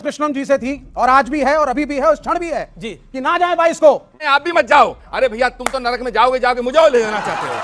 कृष्णम जी से थी और आज भी है और अभी भी है, उस क्षण भी है जी कि ना जाए 22 को। आप भी मत जाओ। अरे भैया तुम तो नरक में जाओगे, मुझे ले जाना चाहते हो।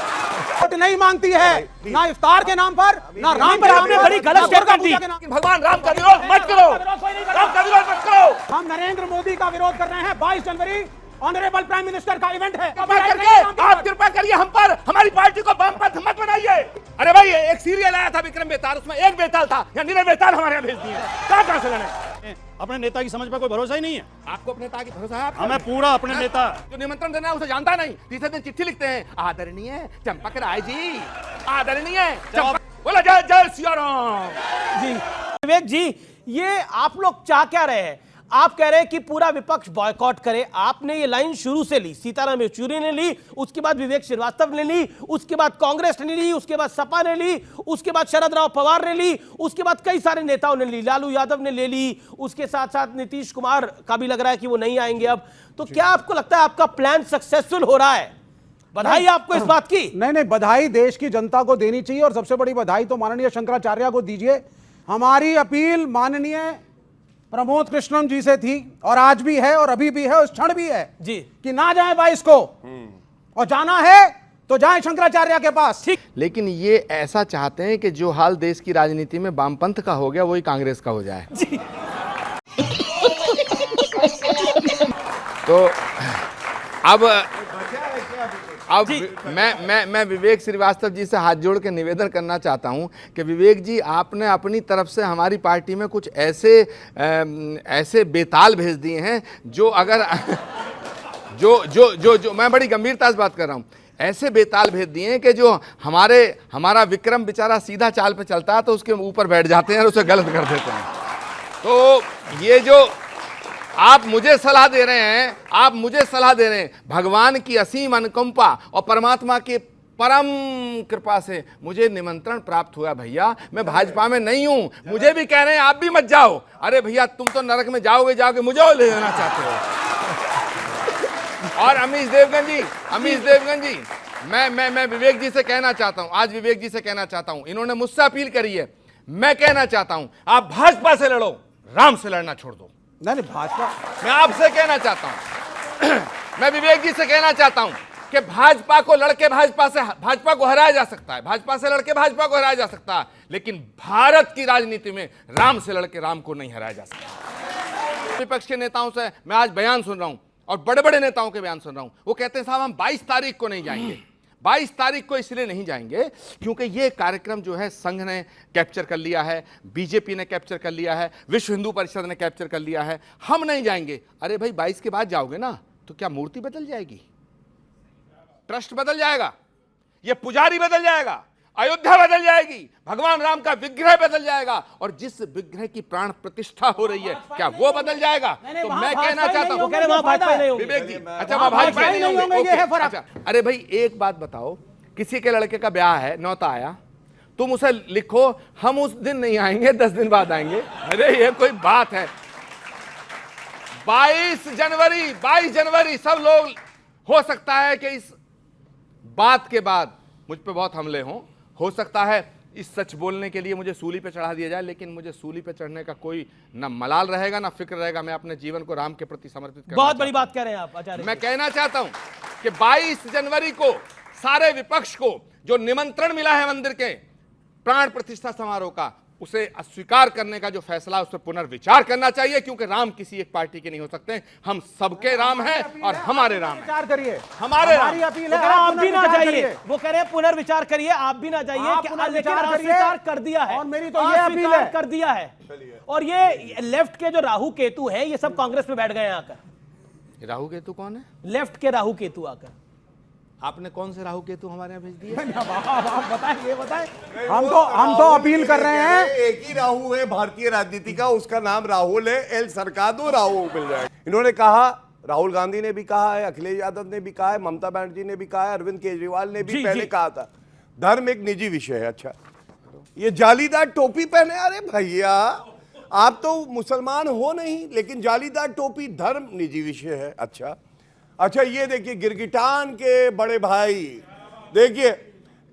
वोट नहीं मांगती है, ना इफ्तार के नाम पर, ना राम पर आपने बड़ी गलत स्टेप कर दी। भगवान राम का विरोध मत करो, राम का विरोध मत करो। हम नरेंद्र मोदी का विरोध कर रहे हैं। 22 जनवरी ऑनरेबल प्राइम मिनिस्टर का इवेंट है। आप कृपा करिए हम पर, हमारी पार्टी को वामपंथ मत बनाइए। अरे भाई एक सीरियल आया था विक्रम बेताल, उसमें एक बेताल था, या निरय बेताल हमारे यहाँ भेज दिए। कहाँ से लड़े? अपने नेता की समझ पर कोई भरोसा ही नहीं है। आपको अपने नेता की भरोसा है? हमें पूरा अपने नेता जो निमंत्रण देना है उसे जानता नहीं। तीसरे दिन चिट्ठी लिखते हैं, आदरणीय चंपक राय जी, आदरणीय बोला जय जय सिया राम जी। विवेक जी, ये आप लोग चाह क्या रहे हैं? आप कह रहे हैं कि पूरा विपक्ष बॉयकॉट करे। आपने ये लाइन शुरू से ली, सीताराम येचुरी ने ली, उसके बाद विवेक श्रीवास्तव ने ली, उसके बाद कांग्रेस ने ली, उसके बाद सपा ने ली, उसके बाद शरद राव पवार ने ली, उसके बाद कई सारे नेताओं ने ली, लालू यादव ने ले ली, उसके साथ साथ नीतीश कुमार का भी लग रहा है कि वो नहीं आएंगे अब। तो क्या आपको लगता है आपका प्लान सक्सेसफुल हो रहा है? बधाई आपको इस बात की। नहीं, बधाई देश की जनता को देनी चाहिए और सबसे बड़ी बधाई तो माननीय शंकराचार्य को दीजिए। हमारी अपील माननीय प्रमोद कृष्णम जी से थी और आज भी है और अभी भी है, उस क्षण भी है जी कि ना जाए 22 को, और जाना है तो जाए शंकराचार्य के पास। ठीक। लेकिन ये ऐसा चाहते हैं कि जो हाल देश की राजनीति में वामपंथ का हो गया वही कांग्रेस का हो जाए। जी। तो अब मैं विवेक श्रीवास्तव जी से हाथ जोड़ के निवेदन करना चाहता हूं कि विवेक जी, आपने अपनी तरफ से हमारी पार्टी में कुछ ऐसे बेताल भेज दिए हैं जो अगर जो मैं बड़ी गंभीरता से बात कर रहा हूं, ऐसे बेताल भेज दिए हैं कि जो हमारा विक्रम बेचारा सीधा चाल पे चलता है तो उसके ऊपर बैठ जाते हैं और उसे गलत कर देते हैं। तो ये जो आप मुझे सलाह दे रहे हैं, भगवान की असीम अनुकंपा और परमात्मा की परम कृपा से मुझे निमंत्रण प्राप्त हुआ। भैया मैं भाजपा में नहीं हूं, मुझे भी कह रहे हैं आप भी मत जाओ। अरे भैया तुम तो नरक में जाओगे, मुझे ले जाना चाहते हो। और अमीश देवगन जी, मैं विवेक जी से कहना चाहता हूं, आज विवेक जी से कहना चाहता हूं, इन्होंने मुझसे अपील करी है, मैं कहना चाहता हूं आप भाजपा से लड़ो, राम से लड़ना छोड़ दो। नहीं भाजपा, मैं आपसे कहना चाहता हूं मैं विवेक जी से कहना चाहता हूं कि भाजपा को लड़के भाजपा को हराया जा सकता है, भाजपा से लड़के भाजपा को हराया जा सकता है, लेकिन भारत की राजनीति में राम से लड़के राम को नहीं हराया जा सकता। विपक्ष के नेताओं से मैं आज बयान सुन रहा हूं और बड़े बड़े नेताओं के बयान सुन रहा हूं, वो कहते हैं साहब हम 22 तारीख को नहीं जाएंगे। 22 तारीख को इसलिए नहीं जाएंगे क्योंकि ये कार्यक्रम जो है संघ ने कैप्चर कर लिया है, बीजेपी ने कैप्चर कर लिया है, विश्व हिंदू परिषद ने कैप्चर कर लिया है, हम नहीं जाएंगे। अरे भाई 22 के बाद जाओगे ना तो क्या मूर्ति बदल जाएगी, ट्रस्ट बदल जाएगा, ये पुजारी बदल जाएगा, अयोध्या बदल जाएगी, भगवान राम का विग्रह बदल जाएगा, और जिस विग्रह की प्राण प्रतिष्ठा हो रही है क्या वो बदल जाएगा? तो मैं कहना चाहता हूं विवेक जी, अच्छा वहां भाजपा नहीं होंगे। अरे भाई एक बात बताओ, किसी के लड़के का ब्याह है, न्योता आया, तुम उसे लिखो हम उस दिन नहीं आएंगे, 10 दिन बाद आएंगे। अरे ये कोई बात है? 22 जनवरी सब लोग, हो सकता है कि इस बात के बाद मुझ पे बहुत हमले हों, हो सकता है इस सच बोलने के लिए मुझे सूली पे चढ़ा दिया जाए, लेकिन मुझे सूली पे चढ़ने का कोई ना मलाल रहेगा ना फिक्र रहेगा। मैं अपने जीवन को राम के प्रति समर्पित करना बहुत बड़ी बात कह रहे हैं आप आचार्य। मैं कहना चाहता हूं कि 22 जनवरी को सारे विपक्ष को जो निमंत्रण मिला है मंदिर के प्राण प्रतिष्ठा समारोह का, उसे अस्वीकार करने का जो फैसला, उस पर पुनर्विचार करना चाहिए, क्योंकि राम किसी एक पार्टी के नहीं हो सकते, हम सबके राम हैं और हमारे राम हैं। विचार करिए, हमारे हमारी अपील है, आप भी ना जाइए। वो कह रहे हैं पुनर्विचार करिए, आप भी ना जाइए कि अस्वीकार कर दिया है, और मेरी तो ये अपील है, कर दिया है। और ये लेफ्ट के जो राहु केतु है, ये सब कांग्रेस में बैठ गए हैं आकर। राहु केतु कौन है? लेफ्ट के राहु केतु आकर। आपने कौन से राहु केतु हमारे यहाँ भेज दिए? बताएं। हम तो अपील कर रहे हैं, एक ही राहु है भारतीय राजनीति का, उसका नाम राहुल है, एल सरकार दो राहु मिल जाए। इन्होंने कहा, राहुल गांधी ने भी कहा है, अखिलेश यादव ने भी कहा है, ममता बनर्जी ने भी कहा है, अरविंद केजरीवाल ने भी पहले कहा था, धर्म एक निजी विषय है। अच्छा, ये जालीदार टोपी पहने, अरे भैया आप तो मुसलमान हो नहीं, लेकिन जालीदार टोपी, धर्म निजी विषय है। अच्छा ये देखिए गिरगिटान के बड़े भाई, देखिए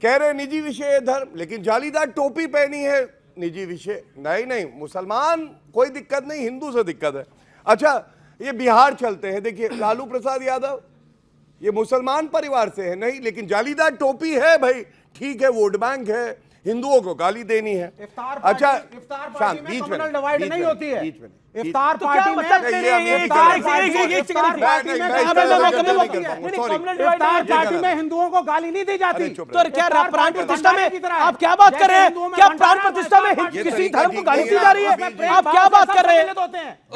कह रहे निजी विषय है धर्म, लेकिन जालीदार टोपी पहनी है निजी विषय नहीं, मुसलमान कोई दिक्कत नहीं, हिंदू से दिक्कत है। अच्छा, ये बिहार चलते हैं। देखिए, लालू प्रसाद यादव ये मुसलमान परिवार से है नहीं, लेकिन जालीदार टोपी है भाई, ठीक है, वोट बैंक है, हिंदुओं को गाली देनी है। अच्छा, इफ्तार शांत, पार्टी में बीच में कम्युनल डिवाइड नहीं होती है। बीच में इफ्तार तो क्या पार्टी में मतलब पार्टी में हिंदुओं को गाली नहीं दी जाती। चुप तो क्या प्राण प्रतिष्ठा में आप क्या बात कर रहे हैं? क्या प्राण प्रतिष्ठा में किसी धर्म को गाली दी जा रही है? आप क्या बात कर रहे हैं?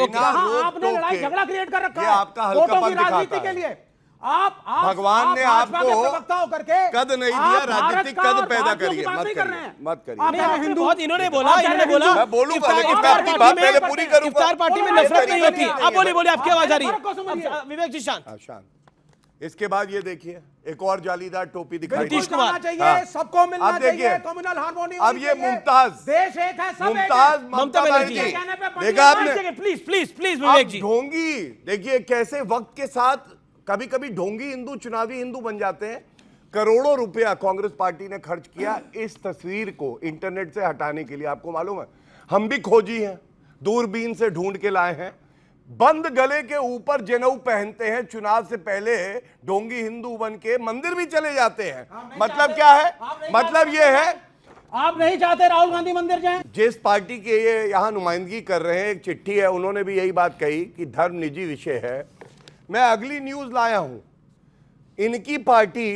आपने लड़ाई झगड़ा क्रिएट कर रखा ये है आपका वोटों हल्कापन की राजनीति दिखाता के है। लिए। आप भगवान ने भाजपा के आपको प्रवक्ता होकर के कद नहीं दिया, आप राजनीतिक भारत का कद और पैदा भारतीयों की करिए, बात मत नहीं कर करिए, रहे हैं। मत करिए। आप कह रहे हैं आपने हिंदू, बहुत इन्होंने बोला मैं बोलूंगा, लेकिन मैं अपनी बात पहले पूरी करूंगा। इफ्तार पार्टी में नफरत नहीं होती। अब बोलिए, आपकी आवाज आ रही फर्क को समझिए। है। विवेक जी शांत। हाँ, शांत। इसके बाद ये देखिए, एक और जालीदार टोपी दिखाई बिल्कुल नीतीश कुमार। जाना चाहिए, हाँ। सबको मिलना अब देखिए, चाहिए, कम्युनल हार्मोनी अब ये मुमताज, देश एक है, सब एक मुमताज है। ममता बनर्जी। बनर्जी, कहने पे पंडित देखा आपने? प्लीज प्लीज प्लीज अब विवेक जी। ढोंगी देखिए कैसे वक्त के साथ कभी कभी ढोंगी हिंदू चुनावी हिंदू बन जाते हैं। करोड़ों रुपया कांग्रेस पार्टी ने खर्च किया इस तस्वीर को इंटरनेट से हटाने के लिए। आपको मालूम है, हम भी खोजी हैं, दूरबीन से ढूंढ के लाए हैं। बंद गले के ऊपर जनेऊ पहनते हैं, चुनाव से पहले ढोंगी हिंदू बन के मंदिर भी चले जाते हैं। मतलब क्या है? मतलब ये है, आप नहीं चाहते राहुल गांधी मंदिर जाएं? जिस पार्टी के ये यहाँ नुमाइंदगी कर रहे हैं, एक चिट्ठी है, उन्होंने भी यही बात कही कि धर्म निजी विषय है। मैं अगली न्यूज लाया हूं, इनकी पार्टी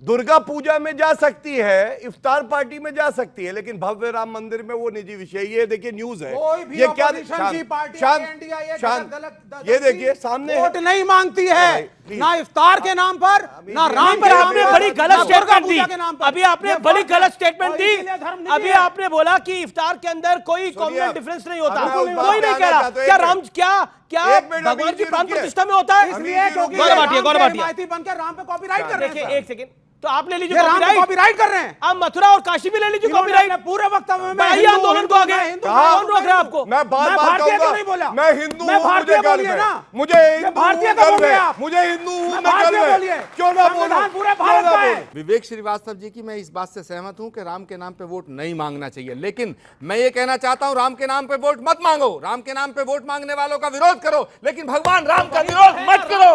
दुर्गा पूजा में जा सकती है, इफ्तार पार्टी में जा सकती है, लेकिन भव्य राम मंदिर में वो निजी विषय। ये देखिए न्यूज है, कोई भी ये क्या opposition की पार्टी शांत इंडिया ये शांत, गलत ये देखिए सामने वोट नहीं मांगती है, प्लीज। ना इफ्तार के नाम पर, ना राम पर के आपने नाम बड़ी पर, गलत ना दुर्गा स्टेटमेंट पूजा दी। के नाम पर। अभी आपने ये बड़ी फर्क है। गलत स्टेटमेंट और दी। इसीलिए धर्म निजी अभी है। आपने बोला कि इफ्तार के अंदर कोई सुनिए कॉमन आप। डिफरेंस नहीं होता। अब मैं उस बात कोई पे नहीं आना कह रहा। चाहता हूं, क्या एक राम मिनट। क्या क्या एक मिनट, भगवान अमीर की जी प्राण रुकिए। प्रतिष्ठा में होता है? इसलिए क्योंकि गौरव भाटिया, गौरव भाटिया। हिमायती बनकर राम पे कॉपीराइट कर रहे देखिए हैं। एक सेकंड, तो आप ले लीजिए ये राम पे कॉपीराइट। कॉपीराइट कर रहे हैं। आप मथुरा और काशी भी ले लीजिए इन्होंने कॉपीराइट। अपने पूरे वक्तव्य में बाह्य हिंदू, आंदोलन हिंदू, को आगे मैं हिंदू, कहा? कौन रोक रहा है आपको? मैं बार बार भारतीय क्यों कहूंगा, नहीं बोला? मैं हिंदू मैं हूं, भारतीय मुझे गर्व बोलिए है। ना। मुझे हिंदू भारतीय हूं, का गर्व बोलिए है। आप। मुझे हिंदू हूं, मैं भारतीय गर्व बोलिए। है। क्यों ना बोलूं? संविधान पूरे क्यों भारत ना का है। बोलूं? विवेक श्रीवास्तव जी की मैं इस बात से सहमत हूं कि राम के नाम पे वोट नहीं मांगना चाहिए, लेकिन मैं ये कहना चाहता हूं राम के नाम पे वोट मत मांगो। राम के नाम पे वोट मांगने वालों का विरोध करो, लेकिन भगवान राम का विरोध मत करो।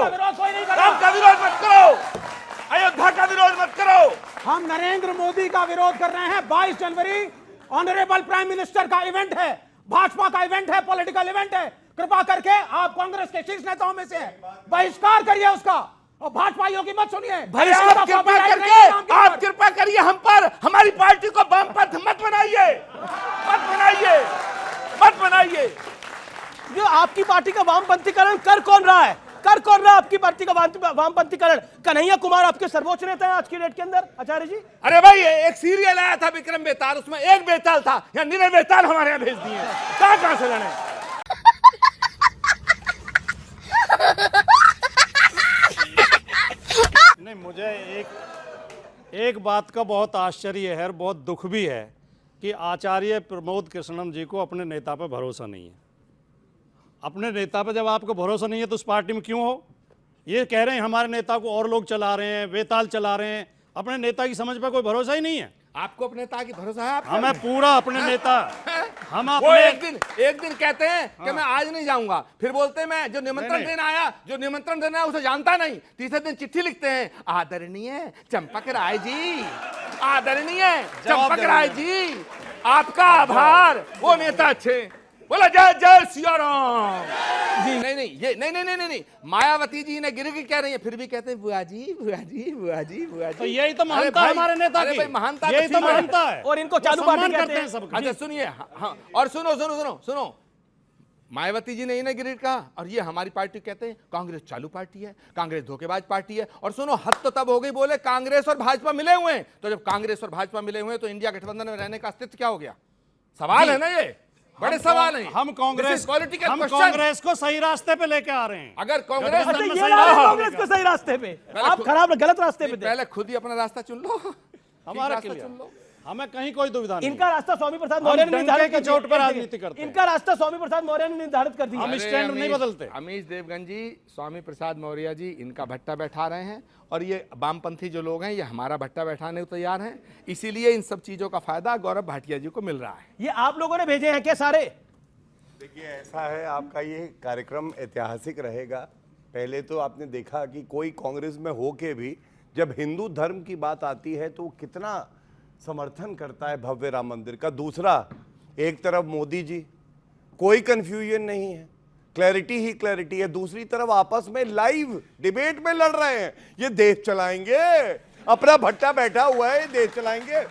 राम का विरोध मत करो, अयोध्या का विरोध मत करो। हम नरेंद्र मोदी का विरोध कर रहे हैं। 22 जनवरी ऑनरेबल प्राइम मिनिस्टर का इवेंट है, भाजपा का इवेंट है, पॉलिटिकल इवेंट है। कृपा करके आप कांग्रेस के शीर्ष नेताओं में से हैं, बहिष्कार करिए उसका और भाजपाइयों की मत सुनिए। भाई आप कृपा करके, आप कृपा करिए हम पर, हमारी पार्टी को वामपंथ मत बनाइए, मत बनाइए, मत बनाइए। जो आपकी पार्टी का वामपंथीकरण कर कौन रहा है? कर कौन रहा है आपकी पार्टी का वामपंथीकरण? कन्हैया कुमार आपके सर्वोच्च नेता है आज की डेट के अंदर, आचार्य जी। अरे भाई एक सीरियल आया था विक्रम बेताल, उसमें एक बेताल था, या निरय बेताल हमारे यहाँ भेज दिए। कहां से लड़े? नहीं, मुझे एक बात का बहुत आश्चर्य है और बहुत दुख भी है कि आचार्य प्रमोद कृष्णम जी को अपने नेता पर भरोसा नहीं है। अपने नेता पर जब आपको भरोसा नहीं है तो उस पार्टी में क्यों हो? ये कह रहे हैं हमारे नेता को और लोग चला रहे हैं, बेताल चला रहे हैं, अपने नेता की समझ पर कोई भरोसा ही नहीं है। आपको अपने नेता की भरोसा है? आपका? हमें पूरा अपने नेता, हम वो अपने एक दिन कहते हैं कि मैं आज नहीं जाऊंगा, फिर बोलते हैं मैं जो निमंत्रण देना आया, जो निमंत्रण देना है उसे जानता नहीं। तीसरे दिन चिट्ठी लिखते हैं, आदरणीय चंपक राय जी, आदरणीय चंपक राय जी, आपका आभार। वो नेता अच्छे, बोला जय जय सिया राम जी। नहीं, ये नहीं, मायावती जी ने गिर के कह रही है, फिर भी कहते हैं बुआ जी, बुआ जी, बुआ जी, बुआ जी। तो यही तो अरे महानता है भाई, हमारे नेता अरे की। भाई महानता यही तो ठीक है। महानता है। और इनको चालू वो पार्टी सम्मान कहते करते हैं हैं सबका। अच्छा सुनिए, हाँ, और सुनो, मायावती जी ने इनॉग्रेट कहा और ये हमारी पार्टी कहते हैं कांग्रेस चालू पार्टी है, कांग्रेस धोखेबाज पार्टी है। और सुनो, हद तो तब हो गई, बोले कांग्रेस और भाजपा मिले हुए हैं। तो जब कांग्रेस और भाजपा मिले हुए हैं तो इंडिया गठबंधन में रहने का अस्तित्व क्या हो गया? सवाल है ना, ये बड़े सवाल हैं। हम कांग्रेस को सही रास्ते पे लेके आ रहे हैं। अगर कांग्रेस अच्छा, ये ला रहे हैं कांग्रेस को सही रास्ते पे, आप खराब गलत रास्ते पे थे। पहले खुद ही अपना रास्ता चुन लो, हमारा रास्ता क्लियर। चुन लो। हमें कहीं कोई दुविधा नहीं। इनका रास्ता स्वामी प्रसाद मौर्य ने डंके निर्धारित की कर दिया। चोट पर राजनीति करते हैं। इनका रास्ता स्वामी प्रसाद मौर्य ने निर्धारित कर दिया। हम अरे स्टैंड नहीं बदलते। अमीश देवगन जी, स्वामी प्रसाद मौर्य जी इनका भट्टा बैठा रहे हैं, और ये वामपंथी जो लोग हैं ये हमारा भट्टा बैठाने को तैयार हैं। इसीलिए इन सब चीजों का फायदा गौरव भाटिया जी को मिल रहा है। ये आप लोगों ने भेजे हैं क्या सारे? देखिए, ऐसा है, आपका ये कार्यक्रम ऐतिहासिक रहेगा। पहले तो आपने देखा कि कोई कांग्रेस में होके भी जब हिंदू धर्म की बात आती है तो कितना समर्थन करता है भव्य राम मंदिर का। दूसरा, एक तरफ मोदी जी, कोई कंफ्यूजन नहीं है, क्लैरिटी ही क्लैरिटी है। दूसरी तरफ आपस में लाइव डिबेट में लड़ रहे हैं, ये देश चलाएंगे, अपना भट्टा बैठा हुआ है, ये देश चलाएंगे।